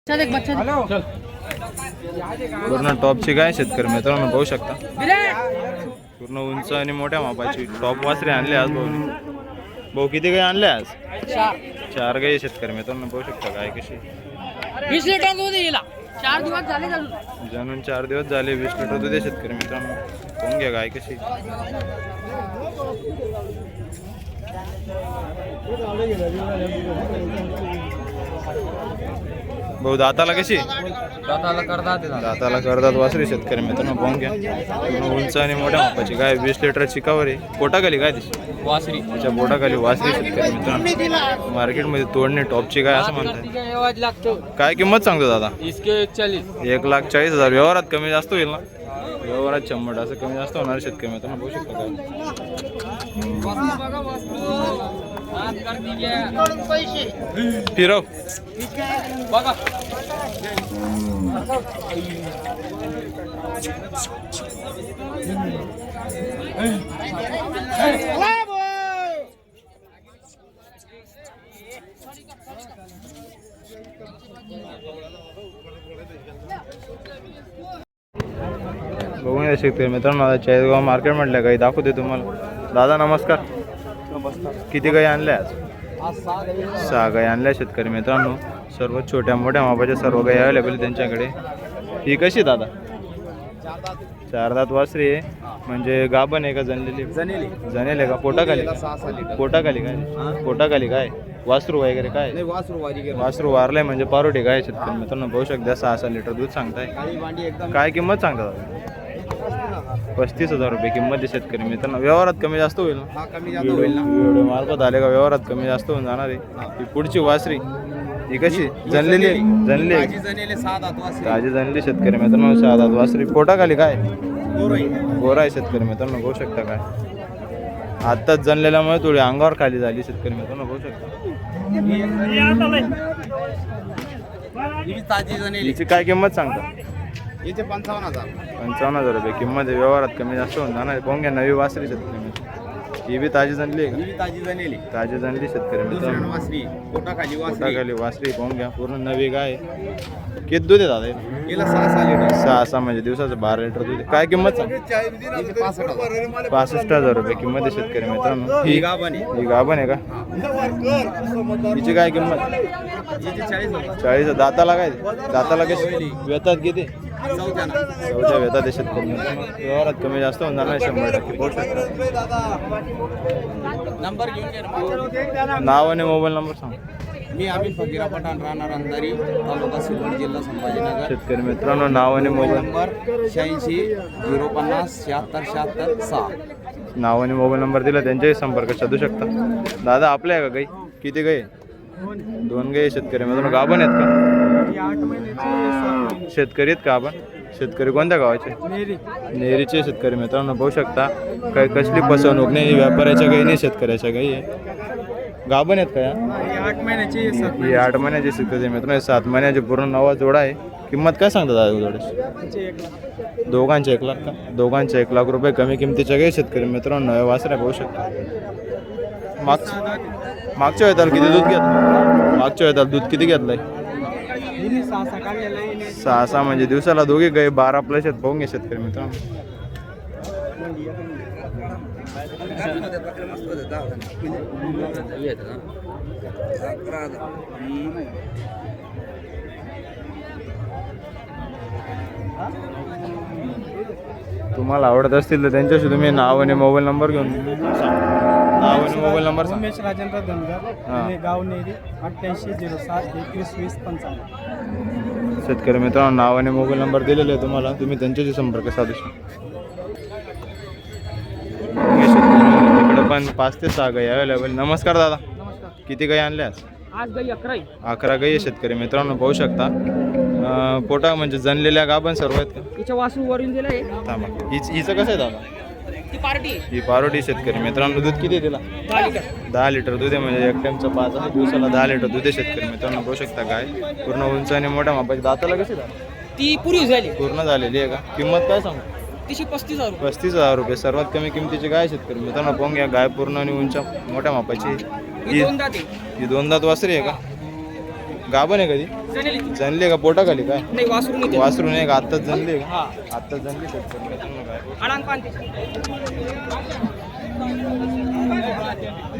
पूर्ण टॉपची गाय शेतकरी मित्रांनो पाहू शकता. पूर्ण उंच आणि मोठ्या मापाची टॉप वासरे आणले आज भाऊ. किती गाय आणले आज? 4 गाय शेतकरी मित्रांनो पाहू शकता. गाय कशी 20 लिटर दूध येईल. 4 दिवस झाले जाणून 4 दिवस झाले. 20 लिटर दूध आहे शेतकरी मित्रांनो. पाहून घ्या गाय कशी. भाऊ दाताला कशी? दाताला करतात वासरी शेतकरी मित्रांनो पाहून घ्या. पूर्ण उंच आणि मोठ्या मापाची गाय 20 लिटरची कवर आहे. पोटाखाली गाय दिसते वासरी. त्याच्या पोटाखाली वासरी शेतकरी मित्रांनो. मार्केटमध्ये तोडणे टॉपची गाय असं म्हणतात. काय किंमत सांगतो दादा? 1,40,000. व्यवहारात कमी जास्त होईल ना? व्यवहारात 100 असं कमी जास्त होणार शेतकरी मित्रांनो पाहू शकता. काय फिरव बघा बघून शेतकरी मित्रांनो आता चाळीसगाव मार्केट म्हटलं काही दाखवते तुम्हाला. दादा नमस्कार. किती गाई आणल्या आज? 6 गाई आणल्या शेतकरी मित्रांनो. सर्व छोट्या मोठ्या मापाच्या सर्व गाई अवेलेबल त्यांच्याकडे. ही कशी दादा? 4 दात वासरी आहे. म्हणजे गाभण आहे का जनलेली? जनेल का? पोटाखाली काय वासरू वगैरे काय? वासरू वारलाय म्हणजे पारोटी गाय शेतकरी मित्रांनो पाहू शकता. 6 लिटर दूध सांगताय. काय किंमत सांगता? 35,000 रुपये किंमत आहे शेतकरी मित्रांनो. व्यवहारात कमी जास्त होईल ना? व्हिडिओ मार्फत आले का व्यवहारात कमी जास्त होऊन जाणार आहे. ही पुढची वासरी ही कशी? जनलेली ताजी जनली शेतकरी मित्रांनो. 6 दात वासरी. पोटाखाली काय? गोरा आहे शेतकरी मित्रांनो पाहू शकता. काय आत्ताच जनलेल्यामुळे थोडी अंगावर खाली झाली शेतकरी मित्रांनो पाहू शकता. हिची काय किंमत सांगता? 55,000 रुपये किंमत आहे. व्यवहारात कमी जास्त होऊन जाणार. पाहून घ्या नवी वासरी शेतकरी मित्र. ही बी ताजी जनली आहे का? ताजी जनली शेतकरी मित्रांनो. पोटाखाली वासरी पाहून घ्या. पूर्ण नवी गाय. किती दूध आहे दादा? 6 म्हणजे दिवसाचं 12 लिटर दूध. काय किंमत सांग? 65,000 रुपये किंमत आहे शेतकरी मित्रांनो. ही गाभण आहे का? हिची काय किंमत? 40. दाताला काय? दाताला कशी? वेतात किती? 14 वेतात आहे शेतकरी मित्रांनो. व्यवहारात कमी जास्त होऊन जाणार 100% पाहू शकता. नाव आणि मोबाईल नंबर सांग. मी अमित फकीरा पठाण, राहणार अंधारी, तालुका सिल्लोड, जिल्हा संभाजीनगर. शेतकरी मित्रांनो नाव आणि मोबाईल नंबर 86 050 76 76 6. नाव आणि मोबाईल नंबर दिला त्यांच्याही संपर्क साधू शकता. दादा आपल्या आहे का गाई? किती गाई? 2 गाई शेतकरी मित्रांनो. गाभण आहेत का? शेतकरी आहेत का आपण? शेतकरी कोणत्या गावाचे? नेरीचे शेतकरी मित्रांनो पाहू शकता. काही कसली फसवणूक नाही. व्यापाऱ्याच्या गाई नाही, शेतकऱ्याच्या गाई आहे. गाभण आहेत का? 8 महिन्याची. ही 8 महिन्याची शेतकरी मित्रांनो. 7 महिन्याची पूर्ण नवा जोडा आहे. किंमत काय सांगतात दादा जोड्याची? दोघांचे 1 लाख का? दोघांचे 1 लाख रुपये कमी किमतीच्या गाई शेतकरी मित्रांनो. नव्या वासऱ्या पाहू शकता. मागच्या वेळेला किती दूध घेतलं? मागच्या वेळेला दूध किती घेतलंय? 6 म्हणजे दिवसाला दोघे गाई 12 प्लस आहेत. पाहून घ्या शेतकरी मित्रांनो. तुम्हाला आवडत असतील तर त्यांच्याशी तुम्ही नाव आणि मोबाईल नंबर घेऊन नाव आणि मोबाईल नंबर सांग. उमेश राजेंद्र धनगर, गाव नेरी, 88 0 7 21 20 55. शेतकरी मित्रांनो नाव आणि मोबाईल नंबर दिलेले आहे तुम्हाला. तुम्ही त्यांच्याशी संपर्क साधू शकता. इकडे पण 5 ते 6 गाई अवेलेबल. नमस्कार दादा. किती गाई आणल्या आज? गाई 11. 11 गाई शेतकरी मित्रांनो पाहू शकता. पोटा म्हणजे जनलेल्या गाभण सर्व आहेत का? तिच्या वासरू वरून दिलं आहे. हिचं कसं आहे दादा? ही पारोटी शेतकरी मित्रांनो. दूध किती दिला? 10 लिटर दूध आहे. म्हणजे 1 टाइमचं 5 आहे. दिवसाला 10 लिटर दूध आहे शेतकरी मित्रांनो पाहू शकता. गाय पूर्ण उंच आणि मोठ्या मापाची. दाताला कशी झाली? ती पूर्वी झाली. पूर्ण झालेली आहे का? किंमत काय सांगू? तिची 35,000 रुपये. 35,000 रुपये सर्वात कमी किमतीची गाय शेतकरी मित्रांनो पाहून घ्या. गाय पूर्ण आणि उंच मोठ्या मापाची. ही 2 दात वासरी आहे का? गाभण आहे कधी जनली का पोटा खाली काय नाही वासरू नाही वासरू नाही का आत्ताच जनली का हा आत्ताच जनली शेतकरी मित्रांनो काय अडांग पानते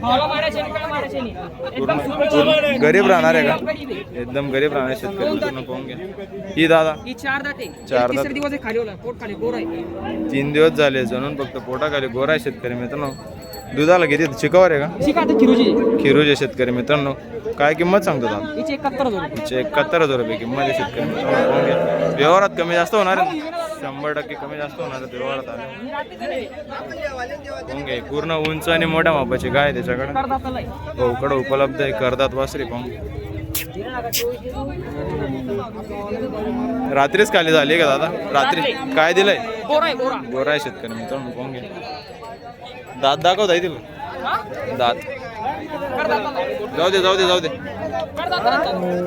भावला मारायचे आणि कडा मारायचे नाही एकदम पूर्ण गरीब राहणार आहे का एकदम गरीब राहणार आहे शेतकरी मित्रांनो पाहून घ्या ही दादा ही 4 दाते चार दात. तिसरे दिवस आहे खाली होला पोट खाली गोर आहे 3 दिवस झाले जणून फक्त पोटाखाली गोरा आहे शेतकरी मित्रांनो दुधाला किती चिकावर आहे का शिका आता किरोजी खिरोज आहे शेतकरी मित्रांनो काय किंमत सांगतो दादा हिचे 71,000 तिचे 71,000 रुपये किंमत आहे शेतकरी मित्रांनो पाहून घ्या व्यवहारात कमी जास्त होणार आहे ना? 100% कमी जास्त होणार आहे व्यवहारात आले पाहून घ्या पूर्ण उंच आणि मोठ्या मापाची गाय आहे त्याच्याकडे करदाताला भाऊकडे उपलब्ध आहे करदात वासरी पाहून घ्या. रात्रीच खाली झाली का दादा रात्री काय दिलंय गोरा आहे गोरा गोरा आहे शेतकरी मित्रांनो पाहून घ्या दात दाखवता येतील दात जाऊ दे जाऊ दे जाऊ दे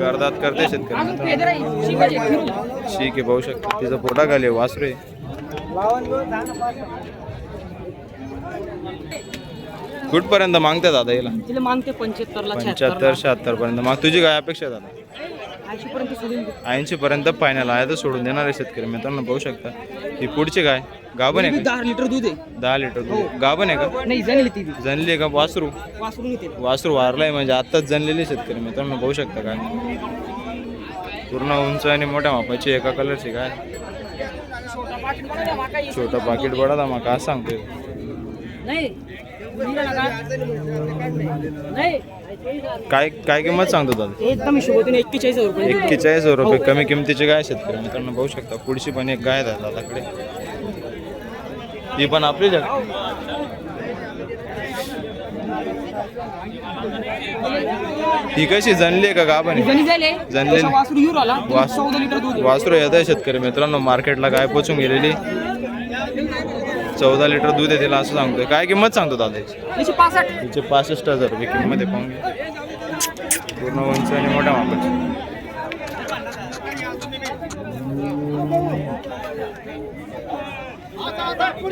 करदात करते शेतकरी मित्रांनो ठीक आहे पाहू शकतो तिचं पोटा खाली आहे, वासरू आहे कुठपर्यंत मागते दादा याला तिला मागते 75 ला 75 76 पर्यंत मग तुझी काय अपेक्षा आहे दादा 80 पर्यंत सोडून दे 80 पर्यंत फायनल आहे तर सोडून देणार आहे शेतकरी मित्रांनो पाहू शकता ही पुढची काय गाभण आहे का 10 लिटर दूध आहे 10 लिटर दूध गाभण आहे का नाही जणली ती जनली आहे का वासरू वासरू नाही ते वासरू वारलाय म्हणजे आत्ताच जनलेली शेतकरी मित्रांनो पाहू शकता काय पूर्ण उंच आणि मोठ्या मापाची एका कलरची काय छोटा पाकिट बडा मग काय सांगतोय नाही नाही काय काय किंमत सांगतो दादा एकदम हिशोबातून 41,000 रुपये 41,000 रुपये कमी किमतीची गाय शेतकरी मित्रांनो पाहू शकता पुढची पण एक गाय आहे दादाकडे ती पण आपलीच आहे ती कशी जनली आहे का गाभण जणी झाले जनलेली. वासरू युर आला वास- 14 लिटर दूध आहे. वासरू येत आहे शेतकरी मित्रांनो मार्केटला गाय पोचून गेलेली 14 लिटर दूध आहे तिला असं सांगतोय काय किंमत सांगतो दादा तिचे 65 तिचे 65,000 रुपये किंमत आहे पाहून घ्या. पूर्ण उंच आणि मोठ्या मापाची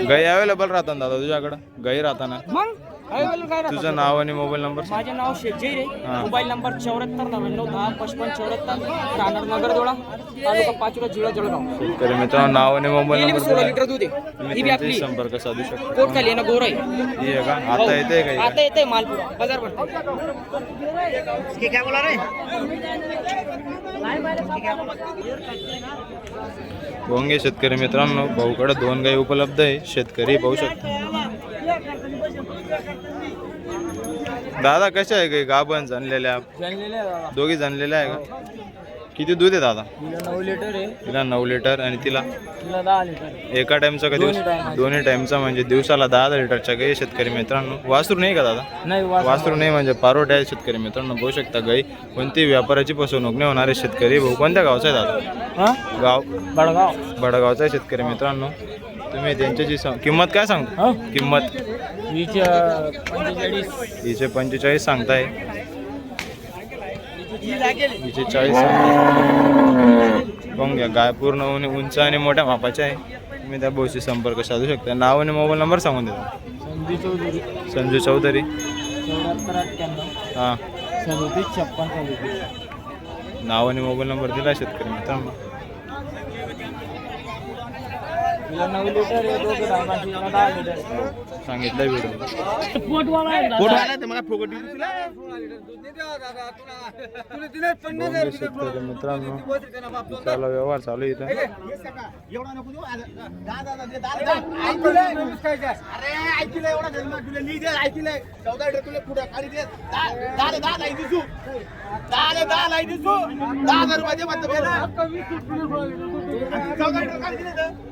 गाई अवेलेबल राहतात दादा तुझ्याकडं गाई राहताना मग अवेलेबल काय राहतं? तुझं नाव आणि मोबाईल नंबर माझे नाव शेख जैर हा. आहे मोबाईल नंबर 74 राहणार नगरदोडा तालुका पाचोरा जिल्हा जळगाव शेतकरी मित्रांनो नाव आणि मोबाईल गेली मी नंबर 16 दिला. लिटर दूध आहे तुम्ही ही बी आपली त्यांच्याशी संपर्क साधू शकता कोट खाली आहे ना गोर आहे ही आहे का आता येते का आता येते मालपूर बाजार भरतो भोंगे शेतकरी मित्रांनो भाऊकडे 2 गाई उपलब्ध आहे शेतकरी पाहू शकता दादा कशा आहे गाई गाभण जनलेल्या दोघी जनलेल्या आहे का किती दूध आहे दादा 9 लिटर आहे तिला 9 लिटर आणि तिला तिला 10 लिटर एका टाइमचा का दिवस दोन्ही टाइमचा म्हणजे दिवसाला 10 लिटरच्या गाई शेतकरी मित्रांनो वासरू नाही का दादा नाही वासरू नाही म्हणजे पारोट आहे शेतकरी मित्रांनो बघू शकता गाई कोणती व्यापाराची फसवणूक नाही होणारे शेतकरी भाऊ कोणत्या गावचा आहे दादा हा गाव बडगाव बडगावचा आहे शेतकरी मित्रांनो तुम्ही त्यांच्याची किंमत काय सांगतो किंमत हिचे 45 हिचे 45 सांगताय हिचे 40 सांगताय बघून घ्या गाय पूर्ण उंच आणि मोठ्या मापाच्या आहे तुम्ही त्या भाऊशी संपर्क साधू शकता नाव आणि मोबाईल नंबर सांगून देता संधी चौधरी संजू चौधरी 74 हां 37 56 नाव आणि मोबाईल नंबर दिला शेतकरी मित्रांनो तिला 9 लिटर आहे दोघं डायमाची 10 लिटर सांगितलं व्हिडिओ पोटवाला आहे शेतकरी मित्रांनो चालू व्यवहार चालू आहे इथं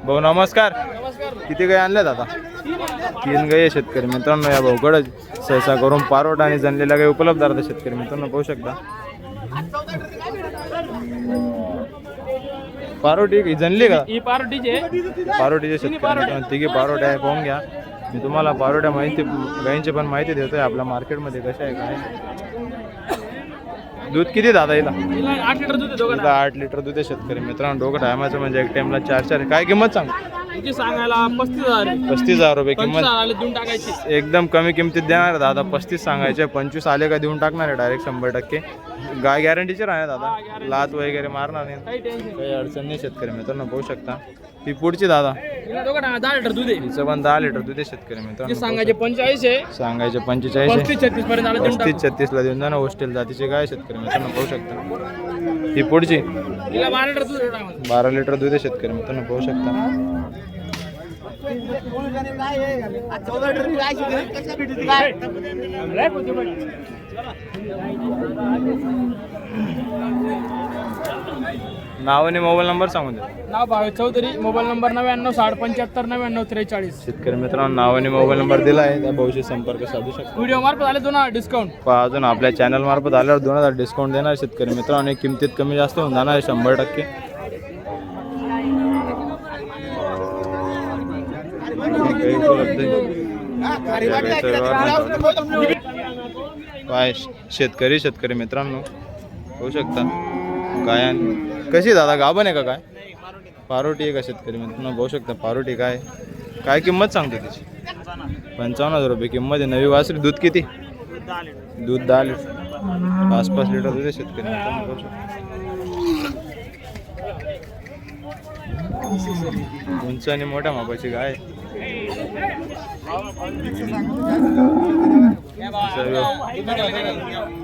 भाऊ नमस्कार किती गाय आणल्यात आता 3 गाय आहे शेतकरी मित्रांनो या भाऊकडे सहसा करून पारोट आणि जनलेल्या गाय उपलब्ध राहतात शेतकरी मित्रांनो पाहू शकता पारोटी की जनली का ही पार्टीचे पारोटीचे शेतकरी मित्रांनो तिघे पारोट आहे पाहून घ्या मी तुम्हाला पारोट्या माहिती गायींची पण माहिती देतोय आपल्या मार्केटमध्ये कशा आहे काय दूध किती दादा हिला 8 लिटर दूध आहे दोघं 8 लिटर दूध आहे शेतकरी मित्रांनो दोघं टायमाचं म्हणजे एक टाइमला 4 काय किंमत सांग हिची सांगायला 35,000 आहे. 35,000 रुपये 25,000 किंमत. आले देऊन टाकायची. एकदम कमी किमतीत देणार आहे दादा. 35 सांगायचे, 25 आले का देऊन टाकणार आहे डायरेक्ट 100%. गाय गॅरंटीचे राहणार दादा, लात वगैरे मारणार नाही, काही टेन्शन काही अडचण नाही शेतकरी मित्रांनो. पाहू शकता ही पुढची दादा, हिला दोघं 10 लिटर दूध आहे. हिचं पण 10 लिटर दूध आहे शेतकरी जे मित्रांनो. सांगायचे 45 आहे, सांगायचे 45 आहे, 35-36 पर्यंत आले देऊन 35-36 ला देऊन जाणार. हॉस्टेल जातीची गाय शेतकरी मित्रांनो. पाहू शकता ही पुढची टाकू. हिला 12 लिटर दूध आहे. 12 लिटर दूध आहे शेतकरी मित्रांनो. पाहू शकता नाव आणि मोबाईल नंबर सांगून द्या. नाव भावेश चौधरी, मोबाईल नंबर 99 शेतकरी मित्रांनो नाव आणि मोबाईल नंबर दिला आहे, त्या भाऊशी संपर्क साधू शकता. व्हिडिओ मार्फत आले दोन डिस्काउंट. पहा अजून आपल्या चॅनल मार्फत आल्यावर 2,000 डिस्काउंट देणार शेतकरी मित्रांनो. आणि किमतीत कमी जास्त होऊन जाणार आहे 100%. काय शेतकरी मित्रांनो होऊ शकता. काय कशी दादा गाभण आहे का काय? पारोटी आहे का शेतकरी मित्रांनो? पाहू शकता पारोटी. काय किंमत सांगतो तिची? 55,000 रुपये किंमत आहे. नवी वासरी. दूध किती? दूध 10 लिटर, 5-5 लिटर दूध आहे शेतकरी मित्रांनो. पाहू शकता उंच आणि मोठ्या मापाची गाय.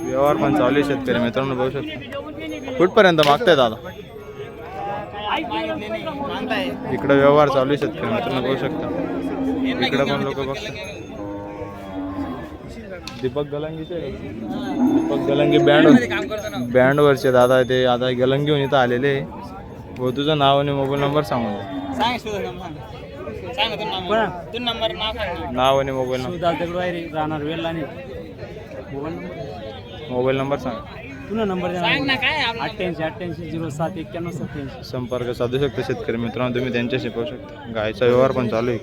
व्यवहार पण चालू आहे शेतकरी मित्रांनो. बघू शकता कुठपर्यंत मागताय दादा? इकडे व्यवहार चालू आहे शेतकरी मित्रांनो. बघू शकता इकडे पण लोक बघतात. दीपक गलंगीचे, दीपक गलंगी बँडवरचे दादा ते आता गलंगी घेऊन इथं आलेले. हो तुझं नाव आणि मोबाईल नंबर सांगून द्या. नाव आणि मोबाईल नंबर. मोबाईल नंबर सांग. तुला नंबर 88-88-07-91-87. संपर्क साधू शकता शेतकरी मित्रांनो तुम्ही त्यांच्याशी पाहू शकता. गायचा व्यवहार पण चालू आहे.